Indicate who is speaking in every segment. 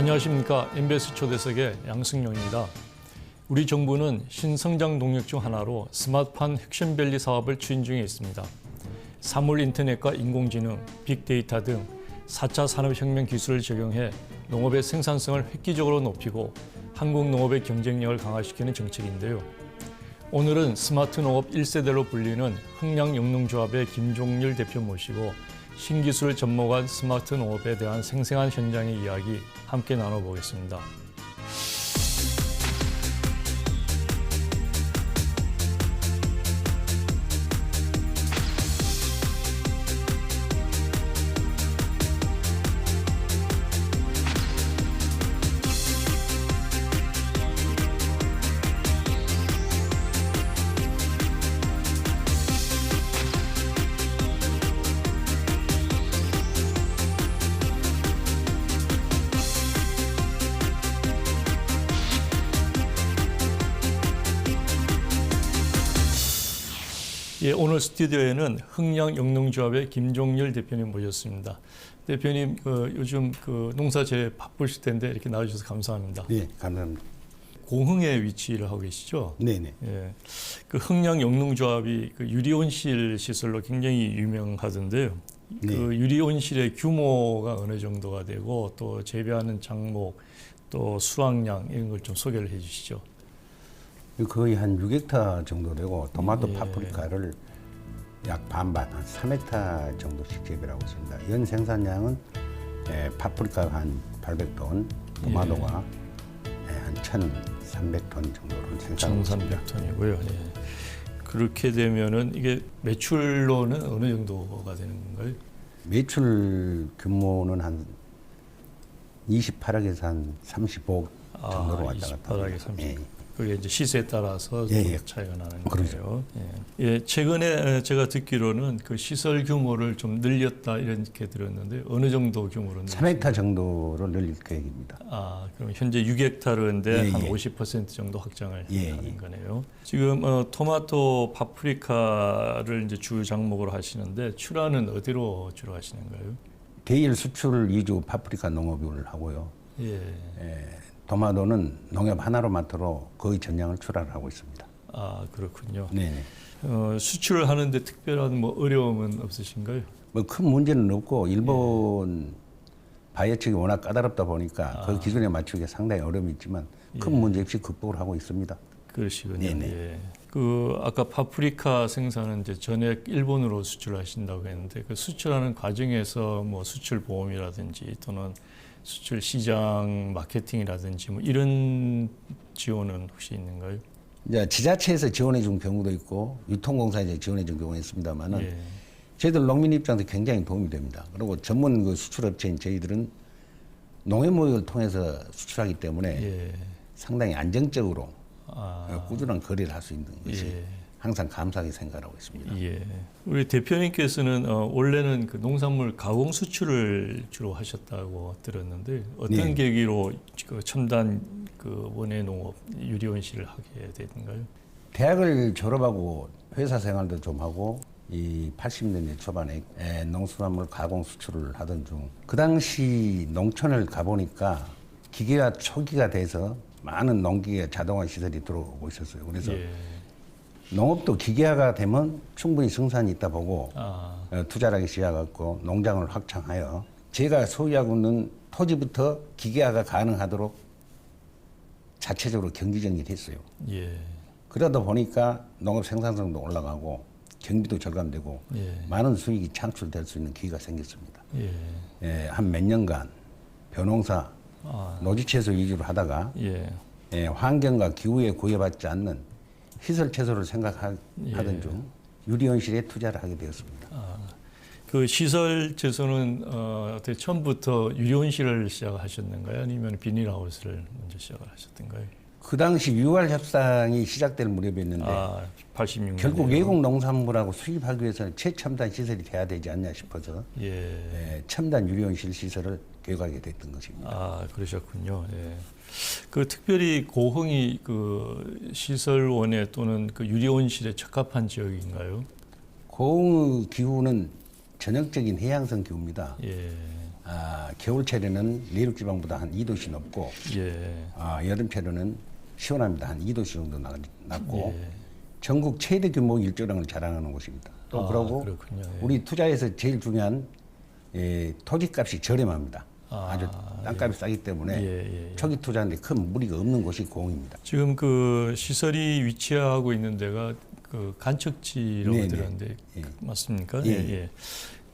Speaker 1: 안녕하십니까. MBS 초대석의 양승용입니다. 우리 정부는 신성장 동력 중 하나로 스마트팜 혁신밸리 사업을 추진 중에 있습니다. 사물 인터넷과 인공지능, 빅데이터 등 4차 산업혁명 기술을 적용해 농업의 생산성을 획기적으로 높이고 한국 농업의 경쟁력을 강화시키는 정책인데요. 오늘은 스마트 농업 1세대로 불리는 흥량영농조합의 김종률 대표 모시고 신기술 접목한 스마트 농업에 대한 생생한 현장의 이야기 함께 나눠보겠습니다. 예, 오늘 스튜디오에는 흥량영농조합의 김종률 대표님 모셨습니다. 대표님, 요즘 농사재 바쁘실 텐데 이렇게 나와주셔서 감사합니다.
Speaker 2: 네, 감사합니다.
Speaker 1: 공흥에 위치를 하고 계시죠?
Speaker 2: 네네.
Speaker 1: 예, 흥량영농조합이 유리온실 시설로 굉장히 유명하던데요.
Speaker 2: 네.
Speaker 1: 유리온실의 규모가 어느 정도가 되고 또 재배하는 장목, 또 수확량 이런 걸 좀 소개를 해주시죠.
Speaker 2: 거의 한 6헥타 정도 되고 토마토
Speaker 1: 예.
Speaker 2: 파프리카를 약 반반, 한 3헥타 정도씩 재배를 하고 있습니다. 연 생산량은 파프리카가 한 800톤, 토마토가 한 1,300톤 정도를 생산하고 있습니다.
Speaker 1: 1,300톤이고요. 예. 그렇게 되면은 이게 매출로는 어느 정도가 되는 건가요?
Speaker 2: 매출 규모는 한 28억에서 한 35억 정도로 왔다 갔다
Speaker 1: 28억에
Speaker 2: 합니다.
Speaker 1: 30억.
Speaker 2: 예.
Speaker 1: 그게 이제 시세에 따라서
Speaker 2: 예.
Speaker 1: 차이가 나는
Speaker 2: 그렇죠.
Speaker 1: 거예요. 예. 예, 최근에 제가 듣기로는 그 시설 규모를 좀 늘렸다 이렇게 들었는데 어느 정도 규모로?
Speaker 2: 3헥타 정도로 늘릴 계획입니다.
Speaker 1: 아, 그럼 현재 6헥타르인데
Speaker 2: 예,
Speaker 1: 한
Speaker 2: 예.
Speaker 1: 50% 정도 확장을
Speaker 2: 예,
Speaker 1: 하는
Speaker 2: 예.
Speaker 1: 거네요. 지금 토마토 파프리카를 이제 주 작목으로 하시는데 출하는 어디로 주로 하시는가요?
Speaker 2: 대일 수출 위주 파프리카 농업을 하고요.
Speaker 1: 예.
Speaker 2: 토마토는 농협 하나로마트로 거의 전량을 출하를 하고 있습니다.
Speaker 1: 아, 그렇군요.
Speaker 2: 네.
Speaker 1: 수출을 하는데 특별한 뭐 어려움은 없으신가요?
Speaker 2: 뭐 큰 문제는 없고 일본 바이어 측이 워낙 까다롭다 보니까 그 기준에 맞추기가 상당히 어려움이 있지만 큰 문제 없이 극복을 하고 있습니다.
Speaker 1: 그러시군요.
Speaker 2: 네네.
Speaker 1: 예. 아까 파프리카 생산은 이제 전액 일본으로 수출하신다고 했는데 그 수출하는 과정에서 뭐 수출 보험이라든지 또는 수출 시장 마케팅이라든지 뭐 이런 지원은 혹시 있는가요?
Speaker 2: 이제 지자체에서 지원해 준 경우도 있고 유통공사에서 지원해 준 경우가 있습니다만은
Speaker 1: 예.
Speaker 2: 저희들 농민 입장에서 굉장히 도움이 됩니다. 그리고 전문 수출업체인 저희들은 농협모임을 통해서 수출하기 때문에
Speaker 1: 예.
Speaker 2: 상당히 안정적으로
Speaker 1: 아,
Speaker 2: 꾸준한 거래를 할 수 있는 것이
Speaker 1: 예.
Speaker 2: 항상 감사하게 생각하고 있습니다.
Speaker 1: 예. 우리 대표님께서는 원래는 그 농산물 가공 수출을 주로 하셨다고 들었는데 어떤
Speaker 2: 네.
Speaker 1: 계기로 그 첨단 원예 농업 유리온실을 하게 됐는가요?
Speaker 2: 대학을 졸업하고 회사 생활도 좀 하고 이 80년대 초반에 농수산물 가공 수출을 하던 중 그 당시 농촌을 가보니까 기계화 초기가 돼서 많은 농기계 자동화 시설이 들어오고 있었어요. 그래서
Speaker 1: 예.
Speaker 2: 농업도 기계화가 되면 충분히 생산이 있다 보고
Speaker 1: 아,
Speaker 2: 투자를 하기 시작했고 농장을 확장하여 제가 소유하고 있는 토지부터 기계화가 가능하도록 자체적으로 경지정리를 했어요.
Speaker 1: 예.
Speaker 2: 그러다 보니까 농업 생산성도 올라가고 경비도 절감되고
Speaker 1: 예.
Speaker 2: 많은 수익이 창출될 수 있는 기회가 생겼습니다.
Speaker 1: 예.
Speaker 2: 한 몇 년간 벼농사,
Speaker 1: 아,
Speaker 2: 노지채소 위주로 하다가
Speaker 1: 예.
Speaker 2: 환경과 기후에 구애받지 않는 시설 채소를 생각하던
Speaker 1: 예.
Speaker 2: 중 유리온실에 투자를 하게 되었습니다.
Speaker 1: 그 시설 제소는 어떻게 처음부터 유리온실을 시작하셨는가요? 아니면 비닐하우스를 먼저 시작을 하셨던가요?
Speaker 2: 그 당시 6월 협상이 시작될 무렵이었는데
Speaker 1: 아, 86년.
Speaker 2: 결국 외국 농산물하고 수입하기 위해서는 최첨단 시설이 돼야 되지 않냐 싶어서
Speaker 1: 예.
Speaker 2: 첨단 유리온실 시설을 계획하게 됐던 것입니다.
Speaker 1: 아, 그러셨군요. 예. 그 특별히 고흥이 그 시설원에 또는 그 유리온실에 적합한 지역인가요?
Speaker 2: 고흥의 기후는 전형적인 해양성 기후입니다.
Speaker 1: 예.
Speaker 2: 겨울철에는 내륙지방보다 한 2도씩 높고
Speaker 1: 예.
Speaker 2: 여름철에는 시원합니다. 한 2도씩 정도 낮고
Speaker 1: 예.
Speaker 2: 전국 최대 규모 일조량을 자랑하는 곳입니다. 또 그러고
Speaker 1: 그렇군요. 예.
Speaker 2: 우리 투자에서 제일 중요한 토지값이 저렴합니다. 아주 땅값이 싸기 때문에
Speaker 1: 예.
Speaker 2: 초기 투자하는데 큰 무리가 없는 곳이 공입니다.
Speaker 1: 지금 그 시설이 위치하고 있는 데가 그 간척지라고
Speaker 2: 네네.
Speaker 1: 들었는데
Speaker 2: 예.
Speaker 1: 맞습니까?
Speaker 2: 예.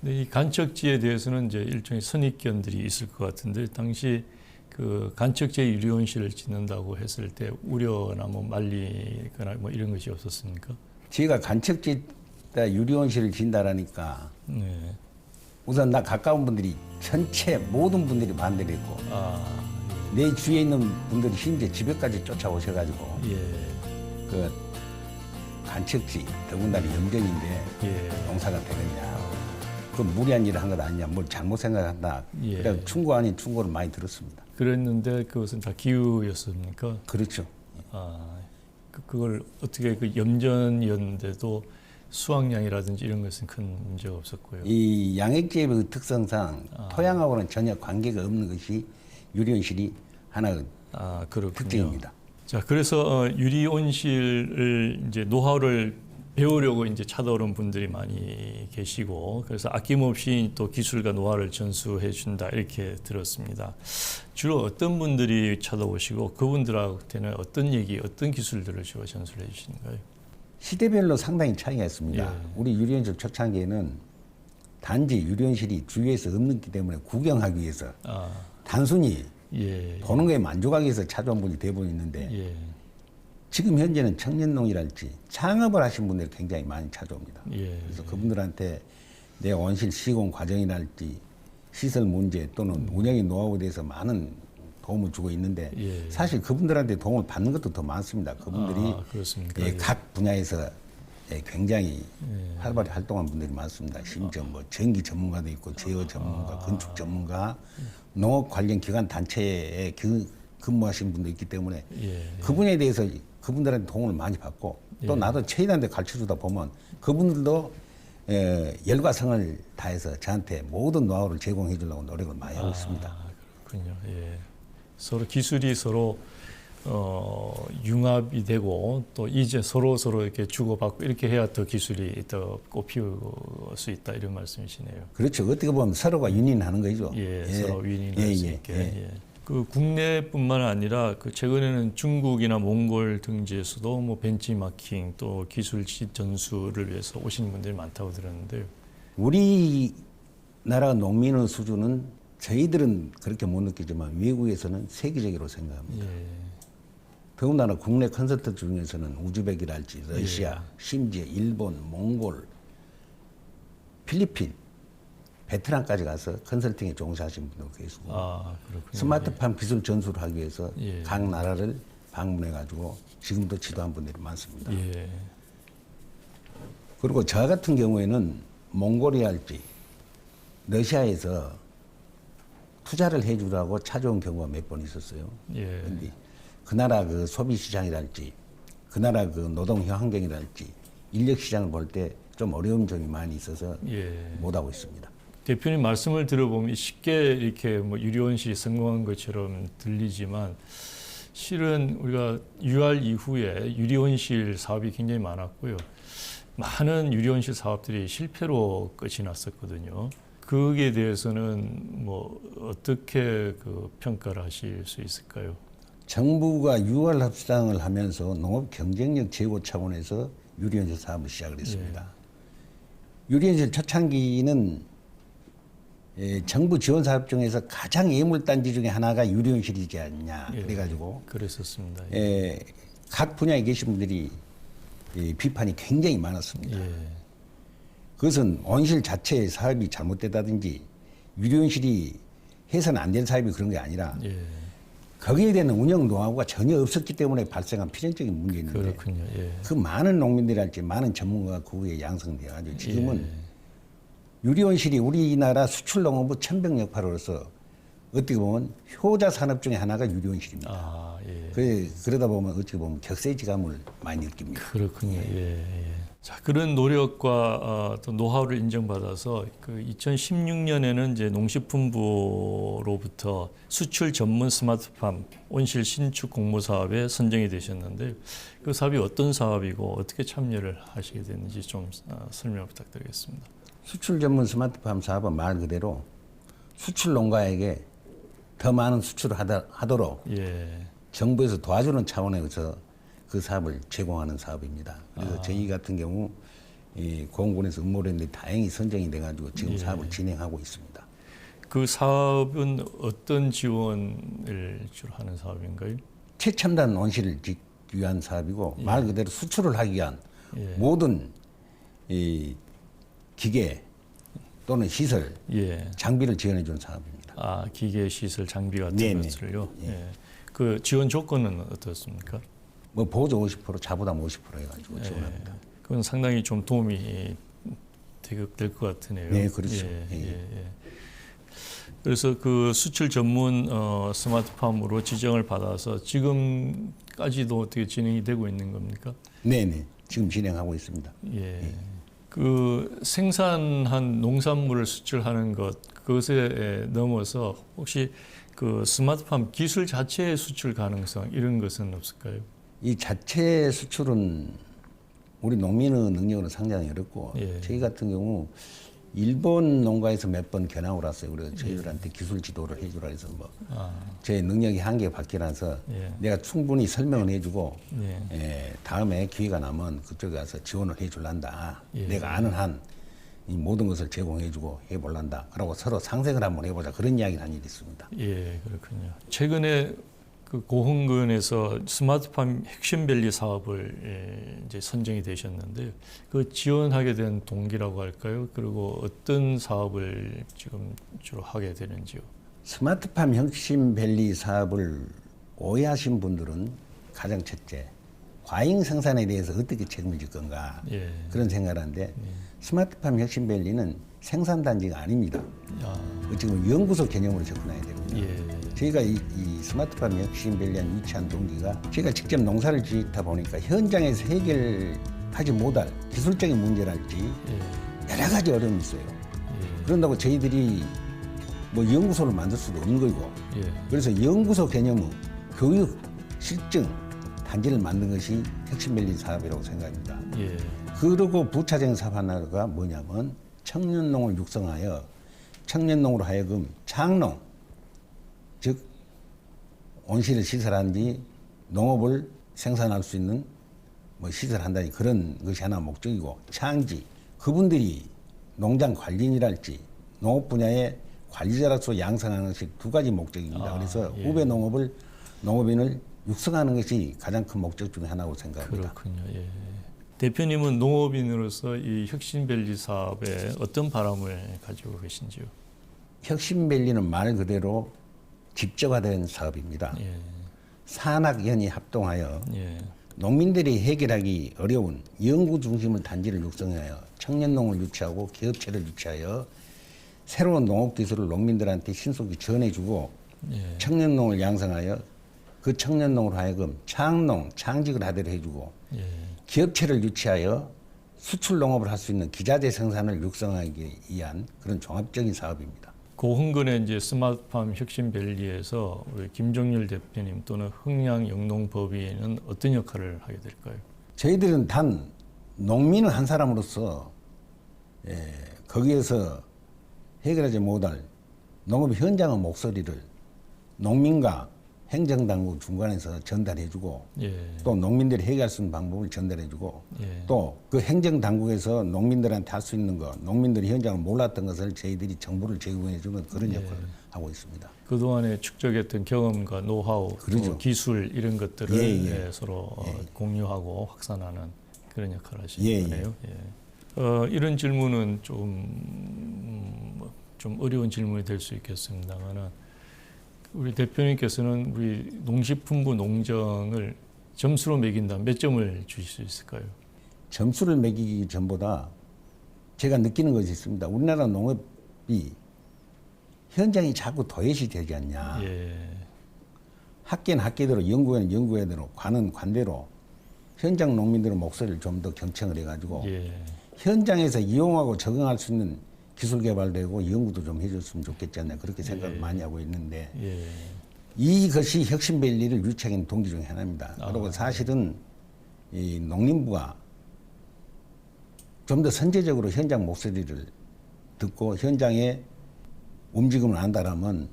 Speaker 1: 근데 이 간척지에 대해서는 이제 일종의 선입견들이 있을 것 같은데 당시 그 간척지에 유리온실을 짓는다고 했을 때 우려나 뭐 말리거나 뭐 이런 것이 없었습니까?
Speaker 2: 제가 간척지에다 유리온실을 진다라니까
Speaker 1: 네.
Speaker 2: 우선 나 가까운 분들이 전체 모든 분들이 반대를 했고 내 주위에 있는 분들이 심지어 집에까지 쫓아오셔가지고
Speaker 1: 예.
Speaker 2: 그 간척지 더군다나 염전인데
Speaker 1: 예.
Speaker 2: 농사가 되겠냐 그 무리한 일을 한 것 아니냐 뭘 잘못 생각한다
Speaker 1: 예.
Speaker 2: 그래 충고 아닌 충고를 많이 들었습니다.
Speaker 1: 그랬는데 그것은 다 기우였습니까?
Speaker 2: 그렇죠.
Speaker 1: 그걸 어떻게 그 염전이었는데도 수확량이라든지 이런 것은 큰 문제가 없었고요.
Speaker 2: 이 양액지의 그 특성상 토양하고는 전혀 관계가 없는 것이 유리온실이 하나
Speaker 1: 그렇군요.
Speaker 2: 특징입니다.
Speaker 1: 자, 그래서 유리온실을 이제 노하우를 배우려고 이제 찾아오는 분들이 많이 계시고 그래서 아낌없이 또 기술과 노하우를 전수해 준다 이렇게 들었습니다. 주로 어떤 분들이 찾아오시고 그분들한테는 어떤 얘기, 어떤 기술들을 주로 전수를 해 주시는가요?
Speaker 2: 시대별로 상당히 차이가 있습니다.
Speaker 1: 예.
Speaker 2: 우리 유리온실 초창기에는 단지 유리온실이 주위에서 없기 때문에 구경하기 위해서 단순히
Speaker 1: 예.
Speaker 2: 보는 거에 만족하기 위해서 찾아온 분이 대부분 있는데
Speaker 1: 예.
Speaker 2: 지금 현재는 청년농이랄지 창업을 하신 분들이 굉장히 많이 찾아옵니다.
Speaker 1: 예.
Speaker 2: 그래서 그분들한테 내 온실 시공 과정이랄지 시설 문제 또는 운영의 노하우에 대해서 많은 도움을 주고 있는데
Speaker 1: 예.
Speaker 2: 사실 그분들한테 도움을 받는 것도 더 많습니다. 그분들이
Speaker 1: 그렇습니까? 예.
Speaker 2: 각 분야에서 굉장히 활발히 활동한 분들이 많습니다. 심지어 뭐 전기 전문가도 있고 제어 전문가, 건축 전문가, 농업 관련 기관 단체에 근무하신 분도 있기 때문에
Speaker 1: 예.
Speaker 2: 그 분야에 대해서 그분들한테 도움을 많이 받고 또 나도 최대한 데 가르쳐주다 보면 그분들도 열과 성을 다해서 저한테 모든 노하우를 제공해 주려고 노력을 많이 하고 있습니다.
Speaker 1: 그렇군요. 예. 서로 기술이 서로 융합이 되고 또 이제 서로 이렇게 주고받고 이렇게 해야 더 기술이 더 꽃피울 수 있다 이런 말씀이시네요.
Speaker 2: 그렇죠. 어떻게 보면 서로가 윈윈하는 거죠.
Speaker 1: 예, 서로 윈윈할 수 있게. 예. 그 국내뿐만 아니라 그 최근에는 중국이나 몽골 등지에서도 뭐 벤치마킹 또 기술 전수를 위해서 오시는 분들이 많다고 들었는데요.
Speaker 2: 우리나라 농민의 수준은 저희들은 그렇게 못 느끼지만 외국에서는 세계적으로 생각합니다.
Speaker 1: 예.
Speaker 2: 더군다나 국내 컨설턴트 중에서는 우즈벡이랄지 러시아, 심지어 일본, 몽골, 필리핀, 베트남까지 가서 컨설팅에 종사하신 분도 계시고
Speaker 1: 그렇군요.
Speaker 2: 스마트팜 기술 전수를 하기 위해서
Speaker 1: 예.
Speaker 2: 각 나라를 방문해 가지고 지금도 지도한 분들이 많습니다.
Speaker 1: 예.
Speaker 2: 그리고 저 같은 경우에는 몽골이랄지 러시아에서 투자를 해주라고 찾아온 경우가 몇 번 있었어요.
Speaker 1: 예.
Speaker 2: 근데 그 나라 그 소비 시장이랄지 그 나라 그 노동 환경이랄지 인력 시장을 볼 때 좀 어려운 점이 많이 있어서
Speaker 1: 예.
Speaker 2: 못 하고 있습니다.
Speaker 1: 대표님 말씀을 들어보면 쉽게 이렇게 뭐 유리온실이 성공한 것처럼 들리지만 실은 우리가 UR 이후에 유리온실 사업이 굉장히 많았고요. 많은 유리온실 사업들이 실패로 끝이 났었거든요. 거기에 대해서는 뭐 어떻게 그 평가를 하실 수 있을까요?
Speaker 2: 정부가 6월 합상을 하면서 농업 경쟁력 제고 차원에서 유리온실 사업을 시작을 했습니다. 유리온실 초창기는 정부 지원 사업 중에서 가장 예물단지 중에 하나가 유리온실이지 않냐 그래가지고
Speaker 1: 그랬었습니다.
Speaker 2: 각 분야에 계신 분들이 비판이 굉장히 많았습니다. 그것은 온실 자체의 사업이 잘못됐다든지 유리온실이 해서는 안 될 사업이 그런 게 아니라 거기에 대한 운영 노하우가 전혀 없었기 때문에 발생한 필연적인 문제인데
Speaker 1: 그렇군요.
Speaker 2: 그 많은 농민들이랄지 많은 전문가가 그거에 양성되어가지고 지금은 유리온실이 우리나라 수출 농업부 천병 역할로서 어떻게 보면 효자 산업 중에 하나가 유리온실입니다. 그러다 보면 어떻게 보면 격세지감을 많이 느낍니다.
Speaker 1: 그렇군요. 자, 그런 노력과 또 노하우를 인정받아서 그 2016년에는 이제 농식품부로부터 수출 전문 스마트팜 온실 신축 공모 사업에 선정이 되셨는데 그 사업이 어떤 사업이고 어떻게 참여를 하시게 됐는지 좀 설명 부탁드리겠습니다.
Speaker 2: 수출 전문 스마트팜 사업은 말 그대로 수출 농가에게 더 많은 수출을 하도록
Speaker 1: 예,
Speaker 2: 정부에서 도와주는 차원에서 그 사업을 제공하는 사업입니다. 그래서 저희 같은 경우 이 고흥군에서 응모했는데 다행히 선정이 돼가지고 지금 사업을 진행하고 있습니다.
Speaker 1: 그 사업은 어떤 지원을 주로 하는 사업인가요?
Speaker 2: 최첨단 온실을 짓기 위한 사업이고 말 그대로 수출을 하기 위한 모든 이 기계 또는 시설,
Speaker 1: 예.
Speaker 2: 장비를 지원해 준 사업입니다.
Speaker 1: 아, 기계, 시설, 장비 같은
Speaker 2: 네네.
Speaker 1: 것들요. 예. 그 지원 조건은 어떻습니까?
Speaker 2: 뭐 보조 50%, 자부담 50% 해가지고 지원합니다.
Speaker 1: 그건 상당히 좀 도움이 될 것 같으네요.
Speaker 2: 네, 그렇죠.
Speaker 1: 그래서 그 수출 전문 스마트팜으로 지정을 받아서 지금까지도 어떻게 진행이 되고 있는 겁니까?
Speaker 2: 네네. 지금 진행하고 있습니다.
Speaker 1: 예. 그 생산한 농산물을 수출하는 그것에 넘어서 혹시 그 스마트팜 기술 자체의 수출 가능성 이런 것은 없을까요?
Speaker 2: 이 자체 수출은 우리 농민의 능력으로 상당히 어렵고 저희 같은 경우 일본 농가에서 몇 번 견학을 왔어요. 그래서 저희들한테 기술 지도를 해주라 해서 뭐 제 능력이 한계 밖이라서 내가 충분히 설명을 해주고 다음에 기회가 나면 그쪽에 가서 지원을 해줄란다. 내가 아는 한 이 모든 것을 제공해주고 해볼란다. 그러고 서로 상생을 한번 해보자. 그런 이야기를 한 일이 있습니다.
Speaker 1: 예, 그렇군요. 최근에 그 고흥군에서 스마트팜 핵심밸리 사업을 이제 선정이 되셨는데 그 지원하게 된 동기라고 할까요? 그리고 어떤 사업을 지금 주로 하게 되는지요?
Speaker 2: 스마트팜 혁신밸리 사업을 오해하신 분들은 가장 첫째, 과잉 생산에 대해서 어떻게 책임을 질 건가 그런 생각을 하는데 스마트팜 혁신밸리는 생산단지가 아닙니다. 어찌 보면 연구소 개념으로 접근해야 됩니다. 저희가 이 스마트팜 혁신밸리한 위치한 동기가 저희가 직접 농사를 짓다 보니까 현장에서 해결하지 못할 기술적인 문제랄지 여러 가지 어려움이 있어요. 그런다고 저희들이 뭐 연구소를 만들 수도 없는 거고 그래서 연구소 개념의 교육, 실증, 단지를 만든 것이 혁신밸리 사업이라고 생각합니다. 그리고 부차적인 사업 하나가 뭐냐면 청년농을 육성하여 청년농으로 하여금 창농, 즉 온실을 시설한 뒤 농업을 생산할 수 있는 뭐 시설한다니 그런 것이 하나 목적이고 창지, 그분들이 농장 관리인이랄지 농업 분야의 관리자로서 양성하는 것이 두 가지 목적입니다. 그래서 후배 농업인을 육성하는 것이 가장 큰 목적 중에 하나라고 생각합니다.
Speaker 1: 그렇군요. 대표님은 농업인으로서 이 혁신밸리 사업에 어떤 바람을 가지고 계신지요?
Speaker 2: 혁신밸리는 말 그대로 집적화된 사업입니다. 산학연이 합동하여 농민들이 해결하기 어려운 연구 중심의 단지를 육성하여 청년농을 유치하고 기업체를 유치하여 새로운 농업기술을 농민들한테 신속히 전해주고 청년농을 양성하여 그 청년농으로 하여금 창농, 창직을 하도록 해주고 기업체를 유치하여 수출 농업을 할 수 있는 기자재 생산을 육성하기 위한 그런 종합적인 사업입니다.
Speaker 1: 고흥군의 이제 스마트팜 혁신밸리에서 우리 김종률 대표님 또는 흥양영농법인은 어떤 역할을 하게 될까요?
Speaker 2: 저희들은 단 농민의 한 사람으로서 거기에서 해결하지 못할 농업 현장의 목소리를 농민과 행정당국 중간에서 전달해주고 또 농민들이 해결할 수 있는 방법을 전달해주고 또 그 행정당국에서 농민들한테 할 수 있는 것, 농민들이 현장을 몰랐던 것을 저희들이 정보를 제공해주는 그런 역할을 하고 있습니다.
Speaker 1: 그동안에 축적했던 경험과 노하우, 또 기술 이런 것들을 서로 공유하고 확산하는 그런 역할을 하시는 거네요. 이런 질문은 좀 어려운 질문이 될 수 있겠습니다만은 우리 대표님께서는 우리 농식품부 농정을 점수로 매긴다면 몇 점을 주실 수 있을까요?
Speaker 2: 점수를 매기기 전보다 제가 느끼는 것이 있습니다. 우리나라 농업이 현장이 자꾸 도외시 되지 않냐. 학계는 학계대로, 연구회는 연구회대로, 관은 관대로 현장 농민들의 목소리를 좀 더 경청을 해가지고
Speaker 1: 예.
Speaker 2: 현장에서 이용하고 적응할 수 있는 기술 개발되고 연구도 좀 해줬으면 좋겠지 않나 그렇게 생각을 많이 하고 있는데
Speaker 1: 예.
Speaker 2: 이것이 혁신밸리를 유치하는 동기 중에 하나입니다. 그리고 사실은 이 농림부가 좀 더 선제적으로 현장 목소리를 듣고 현장에 움직임을 한다라면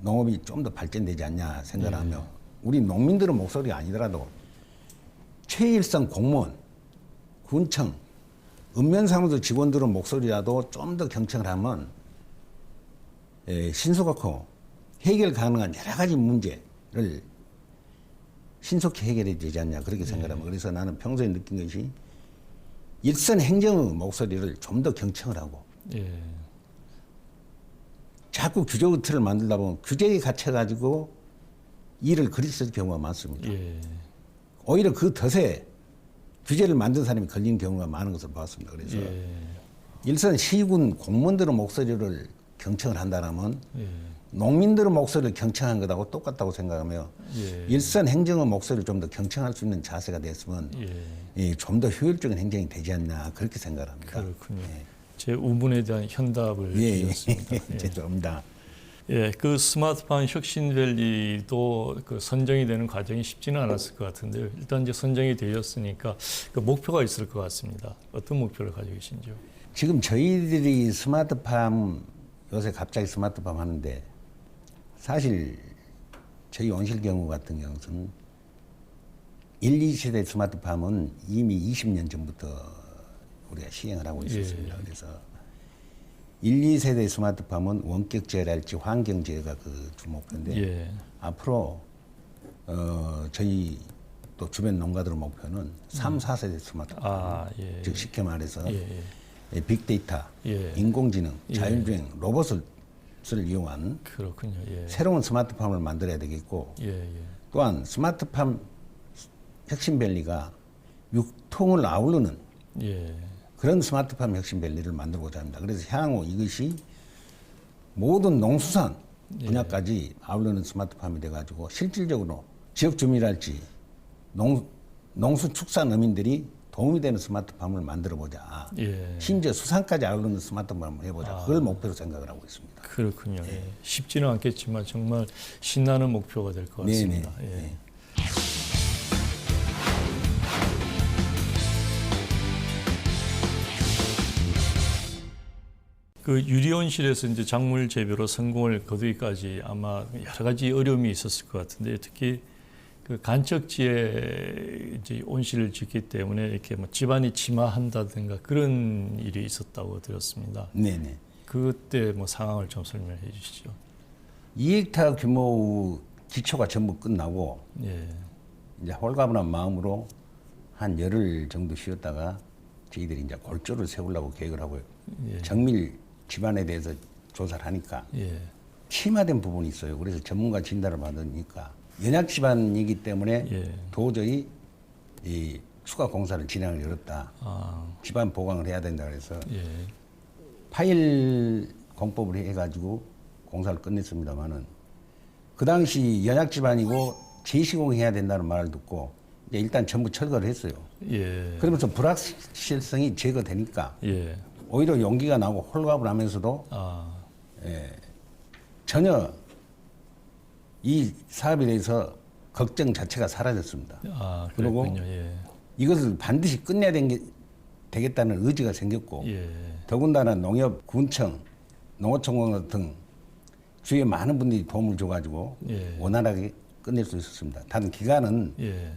Speaker 2: 농업이 좀 더 발전되지 않냐 생각하며 우리 농민들의 목소리가 아니더라도 최일선 공무원, 군청, 읍면사무소 직원들의 목소리라도 좀 더 경청을 하면 신속하고 해결 가능한 여러 가지 문제를 신속히 해결해야 되지 않냐 그렇게 생각합니다. 그래서 나는 평소에 느낀 것이 일선 행정의 목소리를 좀 더 경청을 하고
Speaker 1: 예.
Speaker 2: 자꾸 규제 틀을 만들다 보면 규제에 갇혀가지고 일을 그리칠 경우가 많습니다.
Speaker 1: 예.
Speaker 2: 오히려 그 덫에 규제를 만든 사람이 걸리는 경우가 많은 것을 봤습니다. 그래서
Speaker 1: 예.
Speaker 2: 일선 시군 공무원들의 목소리를 경청을 한다면
Speaker 1: 예.
Speaker 2: 농민들의 목소리를 경청한 것하고 똑같다고 생각하며
Speaker 1: 예.
Speaker 2: 일선 행정의 목소리를 좀 더 경청할 수 있는 자세가 됐으면 좀 더 효율적인 행정이 되지 않나 그렇게 생각합니다.
Speaker 1: 그렇군요. 제 우문에 대한 현답을 주셨습니다. 예.
Speaker 2: 죄송합니다.
Speaker 1: 예, 그 스마트팜 혁신밸리도 그 선정이 되는 과정이 쉽지는 않았을 것 같은데요. 일단 이제 선정이 되었으니까 그 목표가 있을 것 같습니다. 어떤 목표를 가지고 계신지요?
Speaker 2: 지금 저희들이 스마트팜 요새 갑자기 스마트팜 하는데 사실 저희 온실 경우 같은 경우는 1, 2세대 스마트팜은 이미 20년 전부터 우리가 시행을 하고 있었습니다. 그래서 1, 2세대 스마트팜은 원격 제어랄지 환경 제어가 그 주목표인데 앞으로 저희 또 주변 농가들의 목표는 3, 4세대 스마트팜 즉 쉽게 말해서 빅데이터, 인공지능, 자율주행, 로봇을 이용한
Speaker 1: 그렇군요.
Speaker 2: 새로운 스마트팜을 만들어야 되겠고 또한 스마트팜 혁신밸리가 유통을 아우르는 그런 스마트팜 혁신밸리를 만들고자 합니다. 그래서 향후 이것이 모든 농수산 분야까지 아우르는 스마트팜이 돼가지고 실질적으로 지역 주민이랄지 농수축산어민들이 도움이 되는 스마트팜을 만들어보자. 심지어 수산까지 아우르는 스마트팜을 해보자. 그걸 목표로 생각을 하고 있습니다.
Speaker 1: 그렇군요. 쉽지는 않겠지만 정말 신나는 목표가 될 것 같습니다. 그 유리온실에서 이제 작물 재배로 성공을 거두기까지 아마 여러 가지 어려움이 있었을 것 같은데 특히 그 간척지에 이제 온실을 짓기 때문에 이렇게 뭐 집안이 침하한다든가 그런 일이 있었다고 들었습니다.
Speaker 2: 네네.
Speaker 1: 그때 뭐 상황을 좀 설명해 주시죠.
Speaker 2: 2헥타 규모 기초가 전부 끝나고 이제 홀가분한 마음으로 한 열흘 정도 쉬었다가 저희들이 이제 골조를 세우려고 계획을 하고요. 정밀 집안에 대해서 조사를 하니까 침하된 부분이 있어요. 그래서 전문가 진단을 받으니까 연약 집안이기 때문에 도저히 이 추가 공사를 진행하기 어렵다. 집안 보강을 해야 된다 그래서 파일 공법을 해가지고 공사를 끝냈습니다만은 그 당시 연약 집안이고 재시공해야 된다는 말을 듣고 이제 일단 전부 철거를 했어요. 그러면서 불확실성이 제거되니까 오히려 용기가 나고 홀가분하면서도 전혀 이 사업에 대해서 걱정 자체가 사라졌습니다. 그리고 이것을 반드시 끝내야 되겠다는 의지가 생겼고 더군다나 농협, 군청, 농어촌공사 등 주위에 많은 분들이 도움을 줘가지고 원활하게 끝낼 수 있었습니다. 단 기간은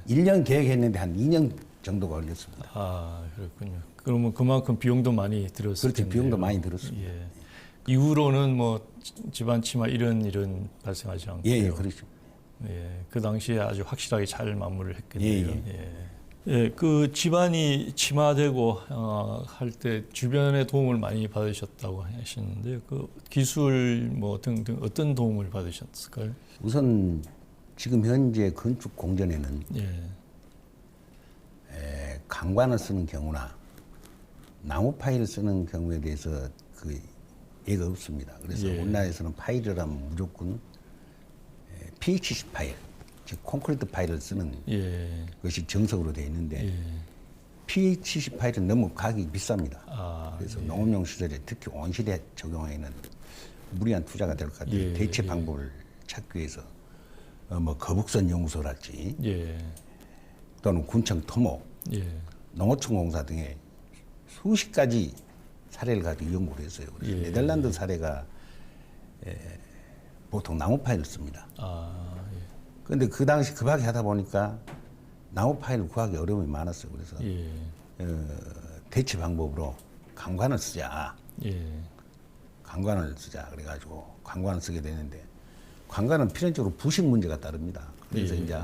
Speaker 2: 1년 계획했는데 한 2년 정도가 걸렸습니다.
Speaker 1: 그렇군요. 그러면 그만큼 비용도 많이 들었을 텐데요.
Speaker 2: 그렇죠. 비용도 많이 들었습니다.
Speaker 1: 이후로는 뭐 집안 침하 이런 일은 발생하지 않고요.
Speaker 2: 그렇죠.
Speaker 1: 그 당시에 아주 확실하게 잘 마무리를 했겠네요. 그 집안이 침하되고 할 때 주변의 도움을 많이 받으셨다고 하시는데 그 기술 뭐 등등 어떤 도움을 받으셨을까요?
Speaker 2: 우선 지금 현재 건축 공전에는 강관을 쓰는 경우나 나무 파일을 쓰는 경우에 대해서 그 예가 없습니다. 그래서 우리나라에서는 파일을 하면 무조건 PHC 파일, 즉 콘크리트 파일을 쓰는
Speaker 1: 예.
Speaker 2: 것이 정석으로 되어 있는데
Speaker 1: 예.
Speaker 2: PHC 파일은 너무 가격이 비쌉니다.
Speaker 1: 아,
Speaker 2: 그래서 농업용 시설에 특히 온실에 적용하기는 무리한 투자가 될 것 같아요.
Speaker 1: 예,
Speaker 2: 대체 방법을 찾기 위해서 뭐 거북선 연구소랄지
Speaker 1: 예.
Speaker 2: 또는 군청 토목,
Speaker 1: 예.
Speaker 2: 농어촌 공사 등의 수십 가지 사례를 가지고 연구를 했어요. 그래서
Speaker 1: 예.
Speaker 2: 네덜란드 사례가 보통 나무 파일을 씁니다.
Speaker 1: 아,
Speaker 2: 그런데 그 당시 급하게 하다 보니까 나무 파일을 구하기 어려움이 많았어요. 그래서
Speaker 1: 예.
Speaker 2: 대체 방법으로 강관을 쓰자.
Speaker 1: 예.
Speaker 2: 강관을 쓰자. 그래가지고 강관을 쓰게 되는데 강관은 필연적으로 부식 문제가 따릅니다. 그래서
Speaker 1: 예.
Speaker 2: 이제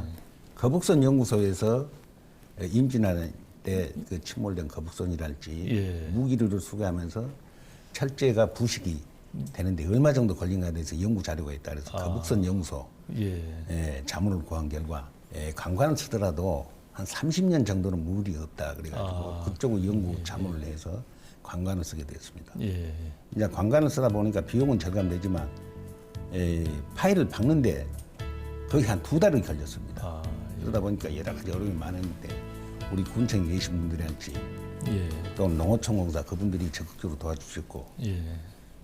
Speaker 2: 거북선 연구소에서 임진할 때 그 침몰된 거북선이랄지
Speaker 1: 예.
Speaker 2: 무기류를 수거하면서 철제가 부식이 되는데 얼마 정도 걸린가에 대해서 연구 자료가 있다. 그래서 거북선 연구소
Speaker 1: 예.
Speaker 2: 자문을 구한 결과 강관을 쓰더라도 한 30년 정도는 무리가 없다. 그래가지고 그쪽을 연구 자문을 해서 관관을 쓰게 됐습니다.
Speaker 1: 예.
Speaker 2: 이제 관관을 쓰다 보니까 비용은 절감되지만 파일을 박는데 거의 한 2달이 걸렸습니다.
Speaker 1: 아,
Speaker 2: 그러다 보니까 여러 가지 어려움이 많았는데 우리 군청에 계신 분들이랄지
Speaker 1: 예.
Speaker 2: 또 농어촌 공사 그분들이 적극적으로 도와주셨고
Speaker 1: 예.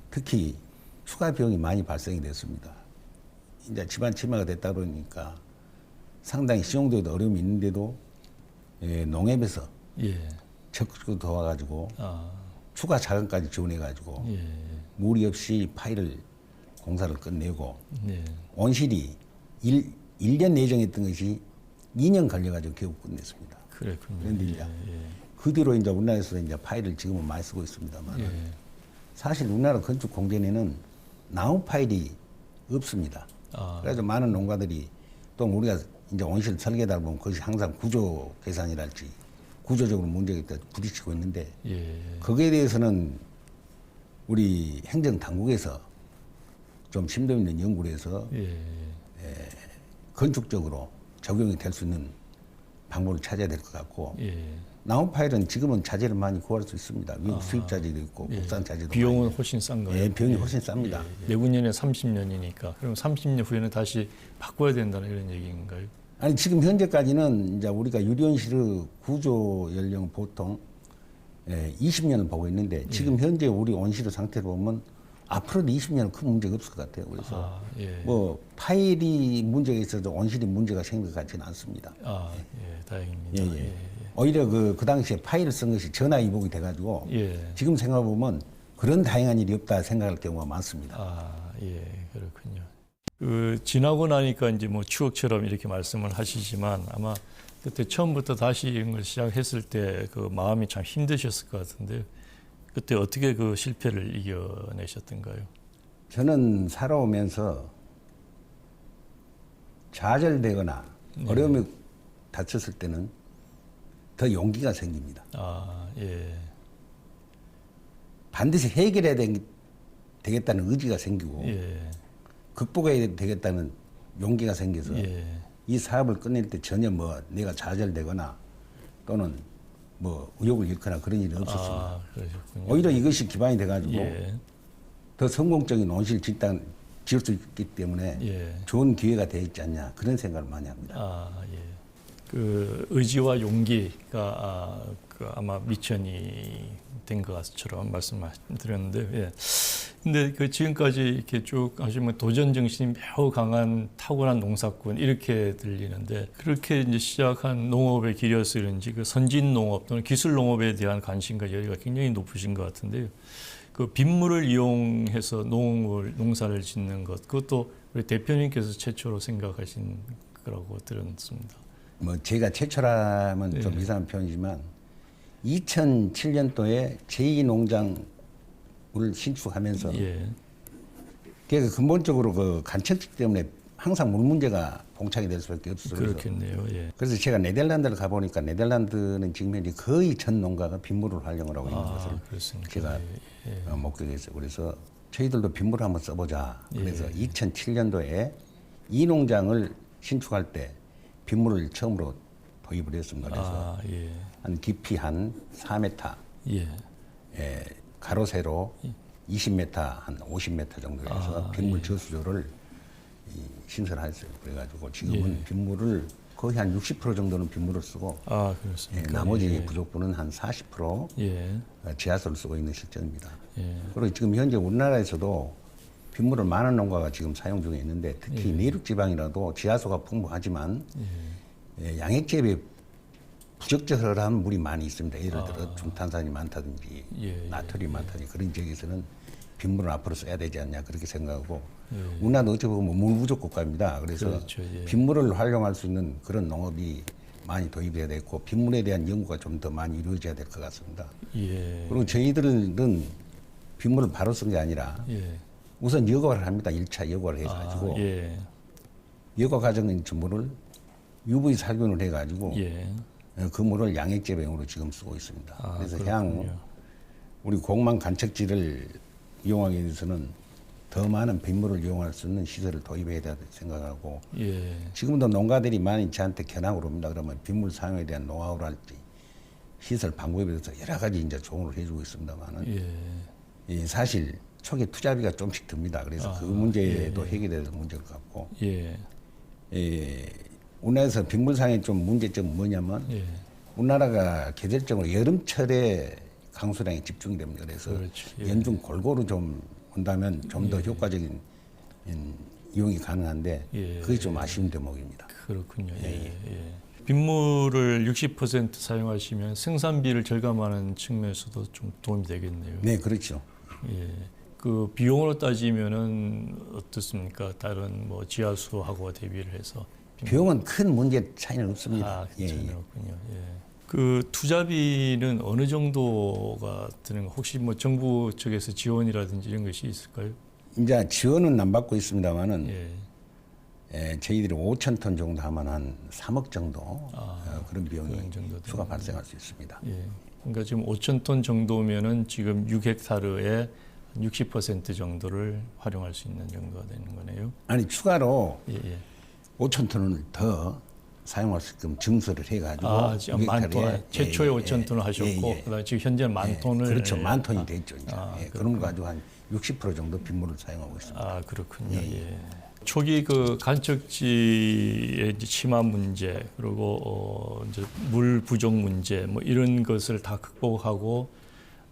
Speaker 2: 특히 추가 비용이 많이 발생이 됐습니다. 이제 집안 침해가 됐다 보니까 상당히 시용도에도 어려움이 있는데도 농협에서
Speaker 1: 예.
Speaker 2: 적극적으로 도와가지고
Speaker 1: 아,
Speaker 2: 추가 자금까지 지원해가지고
Speaker 1: 예.
Speaker 2: 무리 없이 파일을 공사를 끝내고
Speaker 1: 예.
Speaker 2: 온실이 1년 예정했던 것이 2년 걸려가지고 결국 끝냈습니다.
Speaker 1: 그랬군요.
Speaker 2: 그런데 이제
Speaker 1: 예.
Speaker 2: 그 뒤로 이제 우리나라에서 이제 파일을 지금은 많이 쓰고 있습니다만
Speaker 1: 예.
Speaker 2: 사실 우리나라 건축 공전에는 나무 파일이 없습니다.
Speaker 1: 아,
Speaker 2: 그래서 많은 농가들이 또 우리가 이제 온실 설계다 보면 그것이 항상 구조 계산이랄지 구조적으로 문제가 있다 부딪히고 있는데
Speaker 1: 예.
Speaker 2: 거기에 대해서는 우리 행정 당국에서 좀 심도 있는 연구를 해서
Speaker 1: 예.
Speaker 2: 건축적으로 적용이 될 수 있는 방법을 찾아야 될 것 같고
Speaker 1: 예.
Speaker 2: 나무 파일은 지금은 자재를 많이 구할 수 있습니다. 미국 수입 자재도 있고 국산 자재도
Speaker 1: 비용은
Speaker 2: 많이
Speaker 1: 훨씬 싼가요?
Speaker 2: 예, 비용이 훨씬 쌉니다.
Speaker 1: 내후년에 30년이니까 그럼 30년 후에는 다시 바꿔야 된다는 이런 얘기인가요?
Speaker 2: 아니 지금 현재까지는 이제 우리가 유리온실의 구조 연령 보통 20년을 보고 있는데 지금 현재 우리 온실의 상태를 보면 앞으로도 20년은 큰 문제가 없을 것 같아요. 그래서
Speaker 1: 예.
Speaker 2: 뭐 파일이 문제가 있어도 온실이 문제가 생길 것 같지는 않습니다.
Speaker 1: 아, 예, 다행입니다.
Speaker 2: 예, 예. 오히려 그 당시에 파일을 쓴 것이 전화 이복이 돼가지고
Speaker 1: 예.
Speaker 2: 지금 생각해보면 그런 다행한 일이 없다 생각할 경우가 많습니다.
Speaker 1: 아, 예, 그렇군요. 그 지나고 나니까 이제 뭐 추억처럼 이렇게 말씀을 하시지만 아마 그때 처음부터 다시 이런 걸 시작했을 때 그 마음이 참 힘드셨을 것 같은데요. 그때 어떻게 그 실패를 이겨내셨던가요?
Speaker 2: 저는 살아오면서 좌절되거나 어려움이 닥쳤을 때는 더 용기가 생깁니다.
Speaker 1: 아, 예.
Speaker 2: 반드시 해결해야 되겠다는 의지가 생기고
Speaker 1: 예.
Speaker 2: 극복해야 되겠다는 용기가 생겨서
Speaker 1: 예.
Speaker 2: 이 사업을 끝낼 때 전혀 뭐 내가 좌절되거나 또는 뭐 의욕을 잃거나 그런 일이 없었습니다.
Speaker 1: 아, 그러셨군요.
Speaker 2: 오히려 이것이 기반이 돼가지고
Speaker 1: 예.
Speaker 2: 더 성공적인 온실 집단 지을 수 있기 때문에
Speaker 1: 예.
Speaker 2: 좋은 기회가 되어 있지 않냐 그런 생각을 많이 합니다.
Speaker 1: 아, 예. 그 의지와 용기가 아마 미천이 된 것처럼 말씀드렸는데, 예. 근데 그 지금까지 이렇게 쭉 하시면 도전 정신이 매우 강한 탁월한 농사꾼 이렇게 들리는데 그렇게 이제 시작한 농업의 길이어서 그런지 그 선진 농업 또는 기술 농업에 대한 관심과 열의가 굉장히 높으신 것 같은데요. 그 빗물을 이용해서 농사를 짓는 것 그것도 우리 대표님께서 최초로 생각하신 거라고 들었습니다.
Speaker 2: 뭐 제가 최초라면 좀 이상한 표현이지만 2007년도에 제2농장을 신축하면서
Speaker 1: 예.
Speaker 2: 그래서 근본적으로 그 간척지 때문에 항상 물 문제가 봉착이 될 수밖에 없어서
Speaker 1: 그렇겠네요. 예.
Speaker 2: 그래서 제가 네덜란드를 가보니까 네덜란드는 지금 현재 거의 전 농가가 빗물을 활용을 하고 있는 것을
Speaker 1: 그렇습니까?
Speaker 2: 제가
Speaker 1: 예.
Speaker 2: 목격했어요. 그래서 저희들도 빗물을 한번 써보자. 그래서
Speaker 1: 예.
Speaker 2: 2007년도에 이 농장을 신축할 때 빗물을 처음으로 도입을 했습니다. 그래서
Speaker 1: 예.
Speaker 2: 한 깊이 한 4m,
Speaker 1: 예.
Speaker 2: 가로 세로 20m, 한 50m 정도 해서 빗물 저수조를 신설했어요. 그래가지고 지금은 빗물을 거의 한 60% 정도는 빗물을 쓰고
Speaker 1: 아, 그렇습니까?
Speaker 2: 나머지 부족분은 한 40%
Speaker 1: 예.
Speaker 2: 지하수를 쓰고 있는 실정입니다.
Speaker 1: 예.
Speaker 2: 그리고 지금 현재 우리나라에서도 빗물을 많은 농가가 지금 사용 중에 있는데 특히 내륙 지방이라도 지하수가 풍부하지만 양액재배 부적절한 물이 많이 있습니다. 예를 들어 중탄산이 많다든지 나트륨이 많다든지 그런 지역에서는 빗물을 앞으로 써야 되지 않냐 그렇게 생각하고 우리나라도 어찌 보면 물 부족 국가입니다. 그래서
Speaker 1: 그렇죠.
Speaker 2: 빗물을 활용할 수 있는 그런 농업이 많이 도입돼야 되고 빗물에 대한 연구가 좀 더 많이 이루어져야 될 것 같습니다.
Speaker 1: 예.
Speaker 2: 그리고 저희들은 빗물을 바로 쓴 게 아니라
Speaker 1: 예.
Speaker 2: 우선 여과를 합니다. 1차 여과를 해가지고
Speaker 1: 예.
Speaker 2: 여과 과정인 물을 UV 살균을 해가지고
Speaker 1: 예.
Speaker 2: 그 물을 양액재배용으로 지금 쓰고 있습니다. 그래서
Speaker 1: 그렇군요.
Speaker 2: 향후 우리 공망 간척지를 이용하기 위해서는 더 많은 빗물을 이용할 수 있는 시설을 도입해야 된다 생각하고
Speaker 1: 예.
Speaker 2: 지금도 농가들이 많이 저한테 견학을 옵니다. 그러면 빗물 사용에 대한 노하우랄지 시설 방법에 대해서 여러 가지 이제 조언을 해주고 있습니다만은 사실 초기 투자비가 좀씩 듭니다. 그래서 그 문제도 해결돼야 될 문제일 것 같고 우리나라에서 빗물 사용의 좀 문제점은 뭐냐면 우리나라가 계절적으로 여름철에 강수량이 집중이 됩니다. 그래서
Speaker 1: 그렇죠.
Speaker 2: 연중 골고루 좀 온다면 좀 더 효과적인 이용이 가능한데 그게 좀 아쉬운 대목입니다.
Speaker 1: 그렇군요. 예. 빗물을 60% 사용하시면 생산비를 절감하는 측면에서도 좀 도움이 되겠네요.
Speaker 2: 네, 그렇죠.
Speaker 1: 예. 그 비용으로 따지면은 어떻습니까? 다른 뭐 지하수하고 대비를 해서
Speaker 2: 비용은 큰 문제 차이는 없습니다.
Speaker 1: 괜찮군요. 그 투자비는 어느 정도가 드는 거 혹시 뭐 정부 측에서 지원이라든지 이런 것이 있을까요?
Speaker 2: 이제 지원은 안 받고 있습니다만은 저희들이 5천 톤 정도 하면 한 3억 정도 그런 비용이 추가 발생할 수 있습니다.
Speaker 1: 예. 그러니까 지금 5천 톤 정도면은 지금 6헥타르의 60% 정도를 활용할 수 있는 정도가 되는 거네요.
Speaker 2: 아니 추가로 5천 톤을 더 사용할 수 있게끔 증설을 해가지고
Speaker 1: 지금 만 톤, 최초에 5천 톤을 하셨고 그다음에 지금 현재 만 톤을
Speaker 2: 그렇죠. 만 톤이 됐죠. 이제. 그런 거 가지고 한 60% 정도 빗물을 사용하고 있습니다.
Speaker 1: 그렇군요. 초기 그 간척지의 이제 침하 문제 그리고 이제 물 부족 문제 뭐 이런 것을 다 극복하고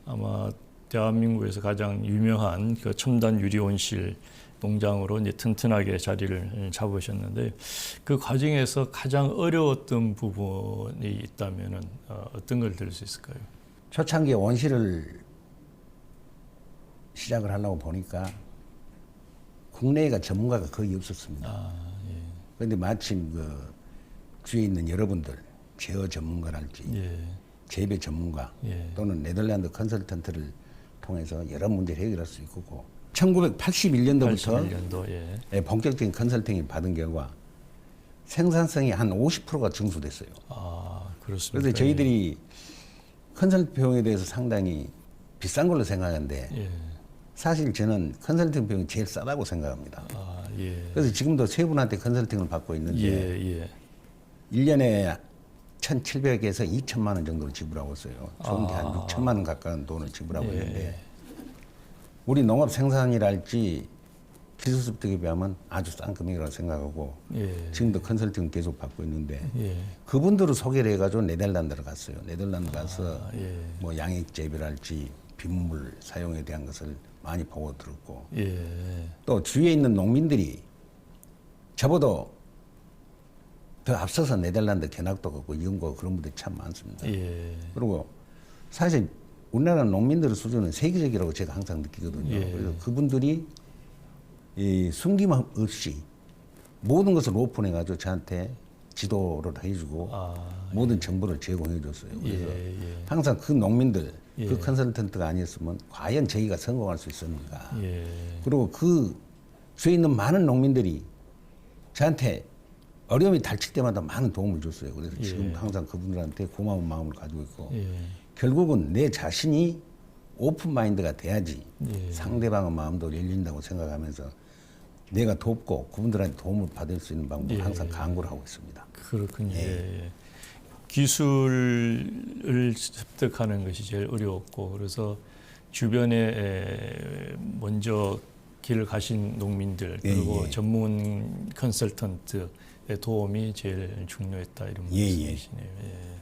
Speaker 1: 아마 대한민국에서 가장 유명한 그 첨단 유리 온실 농장으로 이제 튼튼하게 자리를 잡으셨는데 그 과정에서 가장 어려웠던 부분이 있다면은 어떤 걸 들 수 있을까요?
Speaker 2: 초창기에 원실을 시작을 하려고 보니까 국내가 전문가가 거의 없었습니다. 그런데 마침 그 주위에 있는 여러분들 제어 전문가랄지 재배 전문가 또는 네덜란드 컨설턴트를 통해서 여러 문제를 해결할 수 있고 1981년도부터 본격적인 컨설팅이 받은 결과 생산성이 한 50%가 증수됐어요.
Speaker 1: 그렇습니다.
Speaker 2: 그래서 저희들이 컨설팅 비용에 대해서 상당히 비싼 걸로 생각하는데 사실 저는 컨설팅 비용이 제일 싸다고 생각합니다. 그래서 지금도 세 분한테 컨설팅을 받고 있는데 1년에 1,700에서 2천만 원 정도를 지불하고 있어요. 좋은 게 한 6천만 원 가까운 돈을 지불하고 있는데 우리 농업 생산이랄지 기술 습득에 비하면 아주 싼 금액이라고 생각하고 지금도 컨설팅 계속 받고 있는데 그분들을 소개를 해가지고 네덜란드를 갔어요. 네덜란드 가서 뭐 양액 재배랄지 빗물 사용에 대한 것을 많이 보고 들었고 또 주위에 있는 농민들이 저보다 더 앞서서 네덜란드 견학도 가고 연구하고 그런 분들이 참 많습니다. 그리고 사실 우리나라 농민들의 수준은 세계적이라고 제가 항상 느끼거든요. 그래서 그분들이 숨김없이 모든 것을 오픈해가지고 저한테 지도를 해주고 모든 정보를 제공해줬어요. 그래서 항상 그 농민들, 그 컨설턴트가 아니었으면 과연 저희가 성공할 수 있었는가. 그리고 그 주위에 있는 많은 농민들이 저한테 어려움이 닥칠 때마다 많은 도움을 줬어요. 그래서 지금 항상 그분들한테 고마운 마음을 가지고 있고 결국은 내 자신이 오픈 마인드가 돼야지 상대방의 마음도 열린다고 생각하면서 내가 돕고 그분들한테 도움을 받을 수 있는 방법을 항상 강구를 하고 있습니다.
Speaker 1: 그렇군요. 기술을 습득하는 것이 제일 어려웠고 그래서 주변에 먼저 길을 가신 농민들 그리고
Speaker 2: 예.
Speaker 1: 전문 컨설턴트의 도움이 제일 중요했다 이런
Speaker 2: 예,
Speaker 1: 말씀이시네요. 예.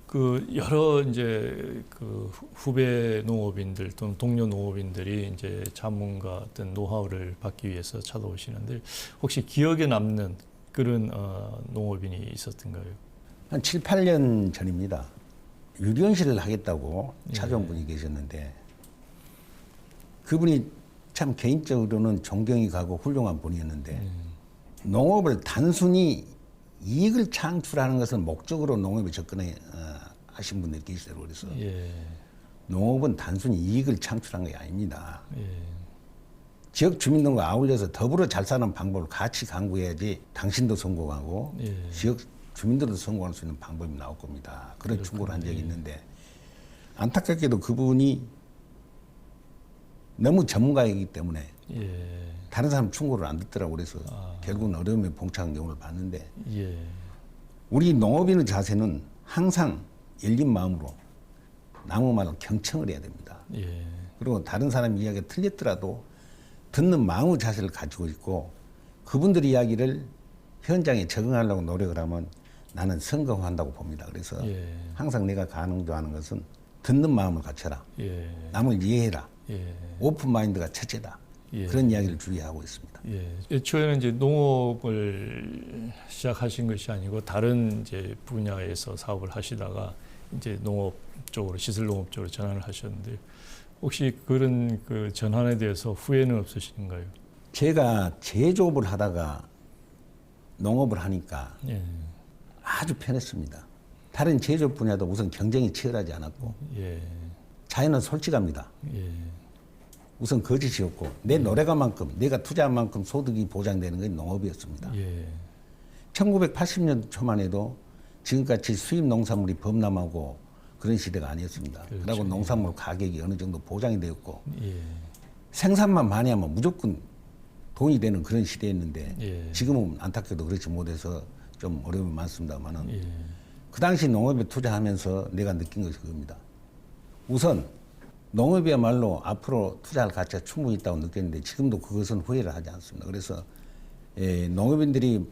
Speaker 1: 그 여러 이제 그 후배 농업인들 또는 동료 농업인들이 이제 자문과 어떤 노하우를 받기 위해서 찾아오시는데 혹시 기억에 남는 그런 농업인이 있었던가요?
Speaker 2: 한 7, 8년 전입니다. 유리온실을 하겠다고 찾아온 분이 계셨는데 그분이 참 개인적으로는 존경이 가고 훌륭한 분이었는데 농업을 단순히 이익을 창출하는 것을 목적으로 농업에 접근해 하신 분들이 계시더라고요. 그래서
Speaker 1: 예.
Speaker 2: 농업은 단순히 이익을 창출한 게 아닙니다.
Speaker 1: 예.
Speaker 2: 지역 주민들과 아울러서 더불어 잘 사는 방법을 같이 강구해야지 당신도 성공하고
Speaker 1: 예.
Speaker 2: 지역 주민들도 성공할 수 있는 방법이 나올 겁니다. 그런 충고를 한 적이 있는데 안타깝게도 그분이 너무 전문가이기 때문에
Speaker 1: 예.
Speaker 2: 다른 사람 충고를 안 듣더라고요. 그래서 결국은 어려움에 봉착한 경우를 봤는데
Speaker 1: 예.
Speaker 2: 우리 농업인의 자세는 항상 열린 마음으로 남의 말을 경청을 해야 됩니다.
Speaker 1: 예.
Speaker 2: 그리고 다른 사람 이야기가 틀렸더라도 듣는 마음의 자세를 가지고 있고 그분들 이야기를 현장에 적응하려고 노력을 하면 나는 성공한다고 봅니다. 그래서
Speaker 1: 예.
Speaker 2: 항상 내가 강조하는 것은 듣는 마음을 갖춰라.
Speaker 1: 예.
Speaker 2: 남을 이해해라.
Speaker 1: 예.
Speaker 2: 오픈 마인드가 첫째다.
Speaker 1: 예.
Speaker 2: 그런 이야기를 주의하고 있습니다.
Speaker 1: 예. 애초에는 이제 농업을 시작하신 것이 아니고 다른 이제 분야에서 사업을 하시다가 이제 농업 쪽으로 시설 농업 쪽으로 전환을 하셨는데 혹시 그런 그 전환에 대해서 후회는 없으신가요?
Speaker 2: 제가 제조업을 하다가 농업을 하니까
Speaker 1: 예.
Speaker 2: 아주 편했습니다. 다른 제조업 분야도 우선 경쟁이 치열하지 않았고
Speaker 1: 예.
Speaker 2: 자연은 솔직합니다.
Speaker 1: 예.
Speaker 2: 우선 거짓이 없고 내 노래가만큼 내가 투자한 만큼 소득이 보장되는 건 농업이었습니다.
Speaker 1: 예.
Speaker 2: 1980년 초만 해도 지금같이 수입 농산물이 범람하고 그런 시대가 아니었습니다.
Speaker 1: 그렇죠.
Speaker 2: 그리고 농산물 가격이 어느 정도 보장이 되었고
Speaker 1: 예.
Speaker 2: 생산만 많이 하면 무조건 돈이 되는 그런 시대였는데
Speaker 1: 예.
Speaker 2: 지금은 안타깝게도 그렇지 못해서 좀 어려움이 많습니다만은
Speaker 1: 예.
Speaker 2: 그 당시 농업에 투자하면서 내가 느낀 것이 그겁니다. 우선 농업이야말로 앞으로 투자할 가치가 충분히 있다고 느꼈는데 지금도 그것은 후회를 하지 않습니다. 그래서 농업인들이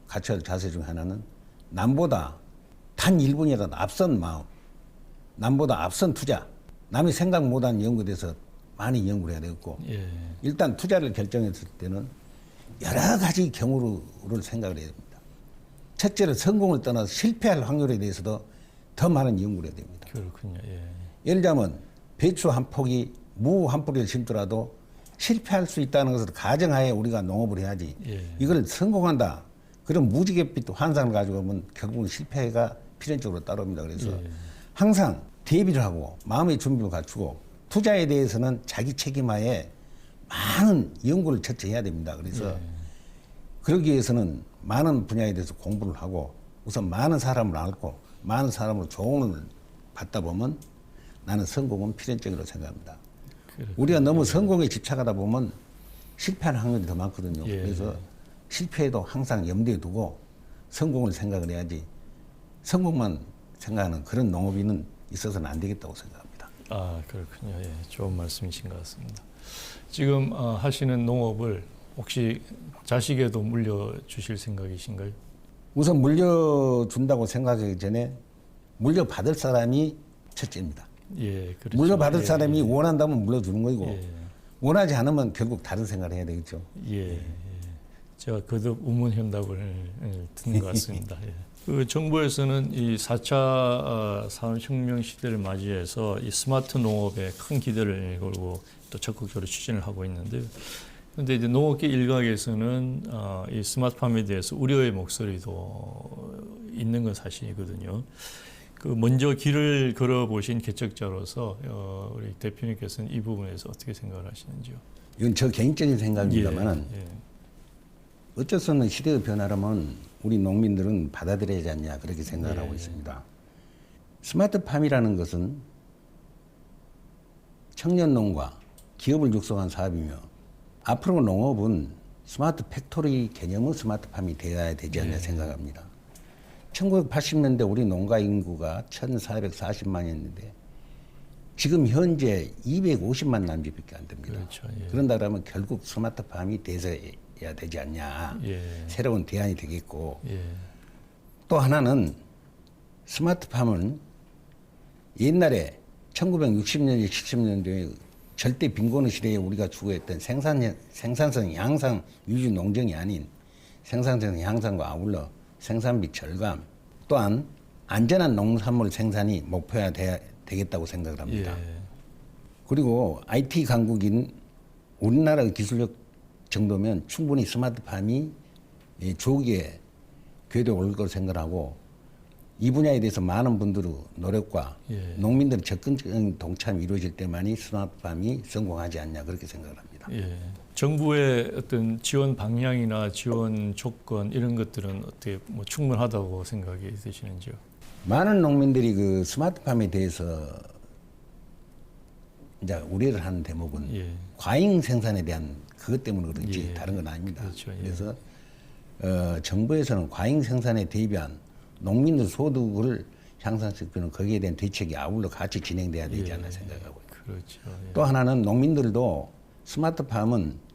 Speaker 2: 갖춰야 할 자세 중 하나는 남보다 단 1분이라도 앞선 마음, 남보다 앞선 투자, 남이 생각 못한 연구에 대해서 많이 연구를 해야 되겠고
Speaker 1: 예.
Speaker 2: 일단 투자를 결정했을 때는 여러 가지 경우를 생각을 해야 됩니다. 첫째로 성공을 떠나서 실패할 확률에 대해서도 더 많은 연구를 해야 됩니다.
Speaker 1: 그렇군요. 예.
Speaker 2: 예를 들자면 배추 한 폭이 무 한 뿌리를 심더라도 실패할 수 있다는 것을 가정하에 우리가 농업을 해야지
Speaker 1: 예.
Speaker 2: 이걸 성공한다. 그런 무지갯빛 환상을 가지고 오면 결국은 실패가 필연적으로 따라옵니다. 그래서
Speaker 1: 예.
Speaker 2: 항상 대비를 하고 마음의 준비를 갖추고 투자에 대해서는 자기 책임하에 많은 연구를 첫째 해야 됩니다. 그래서
Speaker 1: 예.
Speaker 2: 그러기 위해서는 많은 분야에 대해서 공부를 하고 우선 많은 사람을 알고 많은 사람으로 조언을 받다 보면 나는 성공은 필연적이라고 생각합니다.
Speaker 1: 그렇군요.
Speaker 2: 우리가 너무 성공에 집착하다 보면 실패하는 확률이 더 많거든요.
Speaker 1: 예.
Speaker 2: 그래서 실패도 항상 염두에 두고 성공을 생각을 해야지 성공만 생각하는 그런 농업인은 있어서는 안 되겠다고 생각합니다.
Speaker 1: 아, 그렇군요. 예, 좋은 말씀이신 것 같습니다. 지금 하시는 농업을 혹시 자식에도 물려주실 생각이신가요?
Speaker 2: 우선 물려준다고 생각하기 전에 물려받을 사람이 첫째입니다.
Speaker 1: 예, 그렇죠.
Speaker 2: 물려받을
Speaker 1: 예,
Speaker 2: 사람이 원한다면 물려주는 거이고
Speaker 1: 예,
Speaker 2: 원하지 않으면 결국 다른 생각을 해야 되겠죠.
Speaker 1: 예, 예. 제가 거듭 우문현답을 듣는 것 같습니다. 예. 그 정부에서는 이 4차 산업혁명 시대를 맞이해서 이 스마트 농업에 큰 기대를 걸고 또 적극적으로 추진을 하고 있는데요. 그런데 이제 농업계 일각에서는 이 스마트팜에 대해서 우려의 목소리도 있는 건 사실이거든요. 그 먼저 길을 걸어보신 개척자로서 우리 대표님께서는 이 부분에서 어떻게 생각을 하시는지요?
Speaker 2: 이건 저 개인적인 생각입니다만
Speaker 1: 예, 예.
Speaker 2: 어쩔 수 없는 시대의 변화라면 우리 농민들은 받아들여야 하지 않냐 그렇게 생각을 하고 있습니다. 스마트팜이라는 것은 청년농과 기업을 육성한 사업이며 앞으로 농업은 스마트 팩토리 개념의 스마트팜이 되어야 되지 않냐 생각합니다. 1980년대 우리 농가 인구가 1,440만이었는데 지금 현재 250만 남짓밖에 안 됩니다.
Speaker 1: 그렇죠. 예.
Speaker 2: 그런다 그러면 결국 스마트팜이 대세야 되지 않냐.
Speaker 1: 예.
Speaker 2: 새로운 대안이 되겠고
Speaker 1: 예.
Speaker 2: 또 하나는 스마트팜은 옛날에 1960년대, 70년대에 절대 빈곤의 시대에 우리가 추구했던 생산성 향상 위주 농정이 아닌 생산성 향상과 아울러 생산비 절감 또한 안전한 농산물 생산이 목표가 되겠다고 생각을 합니다.
Speaker 1: 예.
Speaker 2: 그리고 IT 강국인 우리나라 기술력 정도면 충분히 스마트팜이 조기에 궤도에 올 것을 생각하고 이 분야에 대해서 많은 분들의 노력과
Speaker 1: 예.
Speaker 2: 농민들의 적극적인 동참이 이루어질 때만이 스마트팜이 성공하지 않냐 그렇게 생각을 합니다.
Speaker 1: 예. 정부의 어떤 지원 방향이나 지원 조건 이런 것들은 어떻게 뭐 충분하다고 생각이 되시는지요?
Speaker 2: 많은 농민들이 그 스마트팜에 대해서 이제 우려를 하는 대목은
Speaker 1: 예.
Speaker 2: 과잉 생산에 대한 그것 때문에 그런지
Speaker 1: 예.
Speaker 2: 다른 건 아닙니다.
Speaker 1: 그렇죠. 예.
Speaker 2: 그래서 정부에서는 과잉 생산에 대비한 농민들 소득을 향상시키는 거기에 대한 대책이 아울러 같이 진행돼야 되지 않나 생각하고요.
Speaker 1: 그렇죠. 예.
Speaker 2: 또 하나는 농민들도 스마트팜은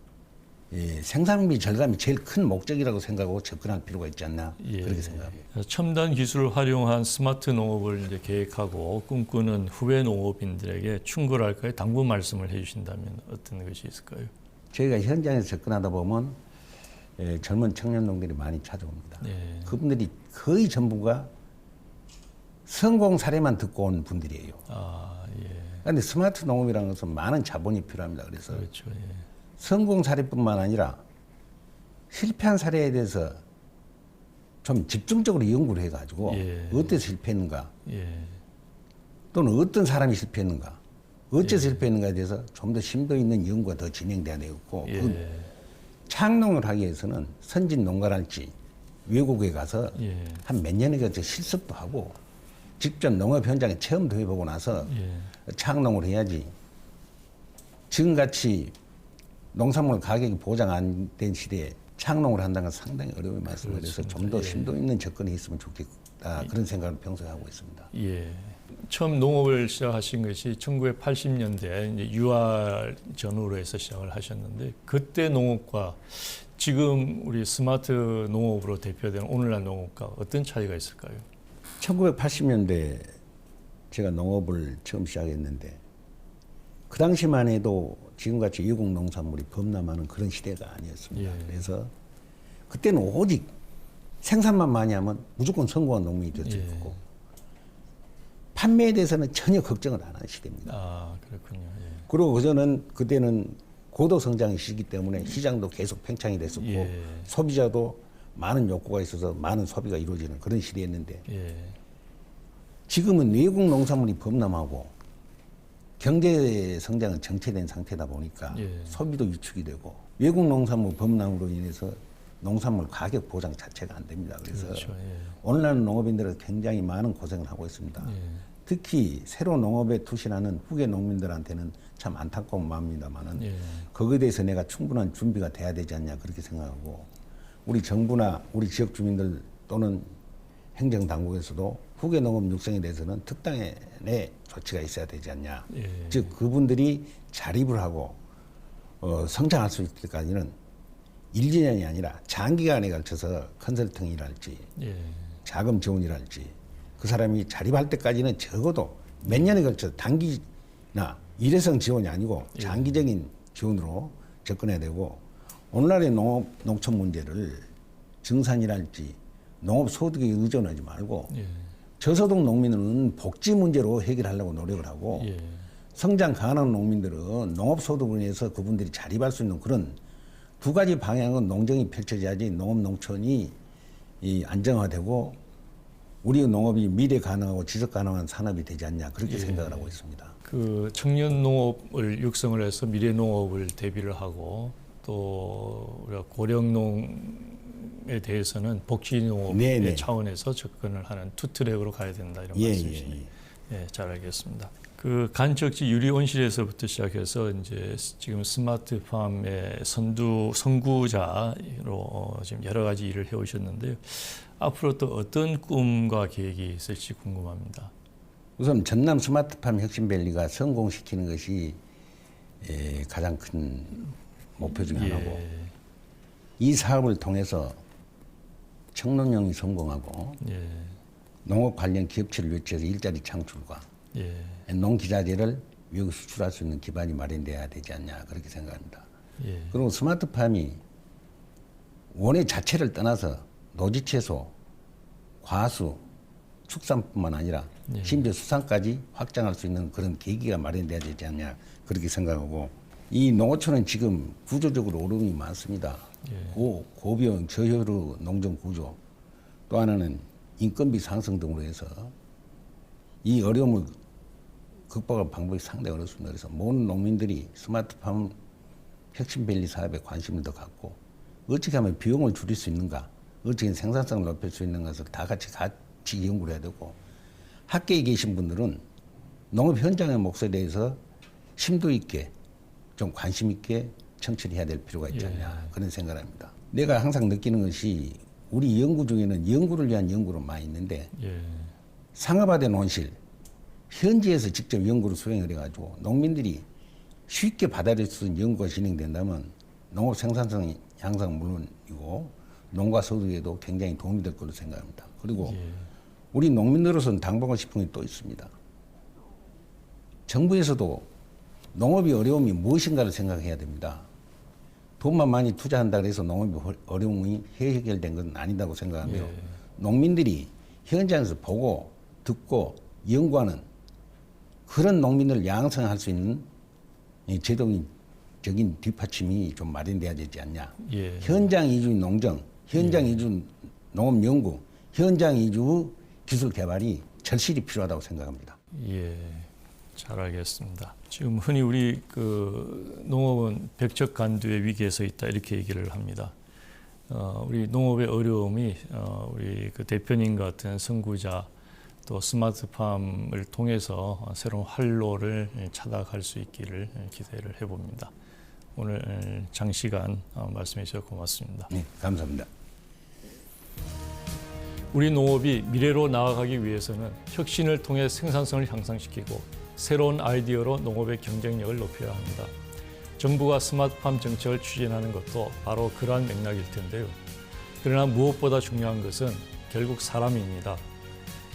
Speaker 2: 생산비 절감이 제일 큰 목적이라고 생각하고 접근할 필요가 있지 않나 그렇게 생각합니다.
Speaker 1: 첨단 기술을 활용한 스마트 농업을 이제 계획하고 꿈꾸는 후배 농업인들에게 충고랄까요? 당부 말씀을 해주신다면 어떤 것이 있을까요?
Speaker 2: 저희가 현장에서 접근하다 보면 젊은 청년 농들이 많이 찾아옵니다.
Speaker 1: 예.
Speaker 2: 그분들이 거의 전부가 성공 사례만 듣고 온 분들이에요.
Speaker 1: 아, 예.
Speaker 2: 그런데 스마트 농업이라는 것은 많은 자본이 필요합니다. 그래서
Speaker 1: 그렇죠. 예.
Speaker 2: 성공 사례뿐만 아니라 실패한 사례에 대해서 좀 집중적으로 연구를 해가지고
Speaker 1: 예.
Speaker 2: 어떻게 실패했는가
Speaker 1: 예.
Speaker 2: 또는 어떤 사람이 실패했는가 어째 실패했는가에 대해서 좀 더 심도 있는 연구가 더 진행돼야 되겠고
Speaker 1: 예.
Speaker 2: 그 창농을 하기 위해서는 선진 농가랄지 외국에 가서
Speaker 1: 예.
Speaker 2: 한 몇 년에 걸쳐 실습도 하고 직접 농업 현장에 체험도 해보고 나서
Speaker 1: 예.
Speaker 2: 창농을 해야지 지금같이 농산물 가격이 보장 안 된 시대에 창농을 한다는 건 상당히 어려움이 많습니다. 그래서 좀 더 심도 있는 접근이 있으면 좋겠다 그런 생각을 평소에 하고 있습니다.
Speaker 1: 예. 처음 농업을 시작하신 것이 1980년대 이제 유아 전후로 해서 시작을 하셨는데 그때 농업과 지금 우리 스마트 농업으로 대표되는 오늘날 농업과 어떤 차이가 있을까요?
Speaker 2: 1980년대 제가 농업을 처음 시작했는데 그 당시만 해도 지금같이 외국 농산물이 범람하는 그런 시대가 아니었습니다.
Speaker 1: 예.
Speaker 2: 그래서 그때는 오직 생산만 많이 하면 무조건 성공한 농민이 되었고 판매에 대해서는 전혀 걱정을 안 하는 시대입니다.
Speaker 1: 아, 그렇군요. 예.
Speaker 2: 그리고 그때는 고도 성장의 시기 때문에 시장도 계속 팽창이 됐었고
Speaker 1: 예.
Speaker 2: 소비자도 많은 욕구가 있어서 많은 소비가 이루어지는 그런 시대였는데
Speaker 1: 예.
Speaker 2: 지금은 외국 농산물이 범람하고 경제 성장은 정체된 상태다 보니까
Speaker 1: 예.
Speaker 2: 소비도 위축이 되고 외국 농산물 범람으로 인해서 농산물 가격 보장 자체가 안 됩니다. 그래서
Speaker 1: 그렇죠. 예.
Speaker 2: 오늘날 농업인들은 굉장히 많은 고생을 하고 있습니다.
Speaker 1: 예.
Speaker 2: 특히 새로 농업에 투신하는 후계 농민들한테는 참 안타까운 마음입니다만은
Speaker 1: 예.
Speaker 2: 거기에 대해서 내가 충분한 준비가 돼야 되지 않냐 그렇게 생각하고 우리 정부나 우리 지역 주민들 또는 행정당국에서도 후계 농업 육성에 대해서는 특단의 조치가 있어야 되지 않냐.
Speaker 1: 예.
Speaker 2: 즉 그분들이 자립을 하고 성장할 수 있을 때까지는 1, 2년이 아니라 장기간에 걸쳐서 컨설팅이랄지
Speaker 1: 예.
Speaker 2: 자금 지원이랄지 그 사람이 자립할 때까지는 적어도 몇 년에 걸쳐 단기나 일회성 지원이 아니고 장기적인 지원으로 접근해야 되고 오늘날의 농촌 문제를 증산이랄지 농업 소득에 의존하지 말고
Speaker 1: 예.
Speaker 2: 저소득 농민은 복지 문제로 해결하려고 노력을 하고
Speaker 1: 예.
Speaker 2: 성장 가능한 농민들은 농업 소득을 위해서 그분들이 자립할 수 있는 그런 두 가지 방향은 농정이 펼쳐져야지 농업 농촌이 안정화되고 우리 농업이 미래 가능하고 지속 가능한 산업이 되지 않냐 그렇게 생각을 하고 있습니다.
Speaker 1: 그 청년 농업을 육성을 해서 미래 농업을 대비를 하고 또 우리가 고령농에 대해서는 복지 농업의
Speaker 2: 네네.
Speaker 1: 차원에서 접근을 하는 투 트랙으로 가야 된다 이런
Speaker 2: 예,
Speaker 1: 말씀이시네요. 예, 잘 알겠습니다. 그 간척지 유리 온실에서부터 시작해서 이제 지금 스마트팜의 선구자로 지금 여러 가지 일을 해오셨는데요. 앞으로 또 어떤 꿈과 계획이 있을지 궁금합니다.
Speaker 2: 우선 전남 스마트팜 혁신밸리가 성공시키는 것이 가장 큰 목표 중에 하나고 이 사업을 통해서 청농용이 성공하고 농업 관련 기업체를 유치해서 일자리 창출과 농기자재를 외국 수출할 수 있는 기반이 마련돼야 되지 않냐 그렇게 생각합니다. 그리고 스마트팜이 원예 자체를 떠나서 노지채소, 과수, 축산뿐만 아니라 심지어 수산까지 확장할 수 있는 그런 계기가 마련돼야 되지 않냐 그렇게 생각하고 이 농어촌은 지금 구조적으로 어려움이 많습니다. 고비용 저효율 농정 구조 또 하나는 인건비 상승 등으로 해서 이 어려움을 극복할 방법이 상당히 어렵습니다. 그래서 모든 농민들이 스마트팜 혁신밸리 사업에 관심을 더 갖고 어떻게 하면 비용을 줄일 수 있는가 어떻게 생산성을 높일 수 있는 것을 다 같이 연구를 해야 되고 학계에 계신 분들은 농업 현장의 몫에 대해서 심도 있게 좀 관심 있게 청취를 해야 될 필요가 있지 않냐 그런 생각을 합니다. 내가 항상 느끼는 것이 우리 연구 중에는 연구를 위한 연구로 많이 있는데 상업화된 온실 현지에서 직접 연구를 수행을 해가지고 농민들이 쉽게 받아들일 수 있는 연구가 진행된다면 농업 생산성 향상 물론이고 농가 소득에도 굉장히 도움이 될 거로 생각합니다. 그리고 우리 농민으로서는 당부하고 싶은 게 또 있습니다. 정부에서도 농업이 어려움이 무엇인가를 생각해야 됩니다. 돈만 많이 투자한다고 해서 농업이 어려움이 해결된 건 아니다고 생각하며 농민들이 현장에서 보고 듣고 연구하는 그런 농민을 양성할 수 있는 제도적인 뒷받침이 좀 마련돼야 되지 않냐. 현장 이주 농정, 현장 이주 농업 연구, 현장 이주 기술 개발이 절실히 필요하다고 생각합니다.
Speaker 1: 잘 알겠습니다. 지금 흔히 우리 농업은 백척간두의 위기에 서 있다 이렇게 얘기를 합니다. 우리 농업의 어려움이 우리 대표님 같은 선구자 또 스마트팜을 통해서 새로운 활로를 찾아갈 수 있기를 기대를 해봅니다. 오늘 장시간 말씀해 주셔서 고맙습니다.
Speaker 2: 네, 감사합니다.
Speaker 1: 우리 농업이 미래로 나아가기 위해서는 혁신을 통해 생산성을 향상시키고 새로운 아이디어로 농업의 경쟁력을 높여야 합니다. 정부가 스마트팜 정책을 추진하는 것도 바로 그러한 맥락일 텐데요. 그러나 무엇보다 중요한 것은 결국 사람입니다.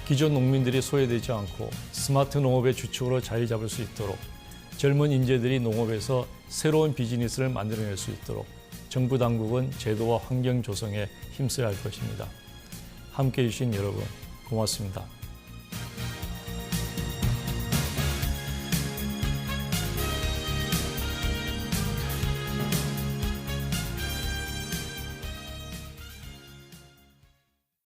Speaker 1: 기존 농민들이 소외되지 않고 스마트 농업의 주축으로 자리 잡을 수 있도록 젊은 인재들이 농업에서 새로운 비즈니스를 만들어낼 수 있도록 정부 당국은 제도와 환경 조성에 힘써야 할 것입니다. 함께해 주신 여러분 고맙습니다.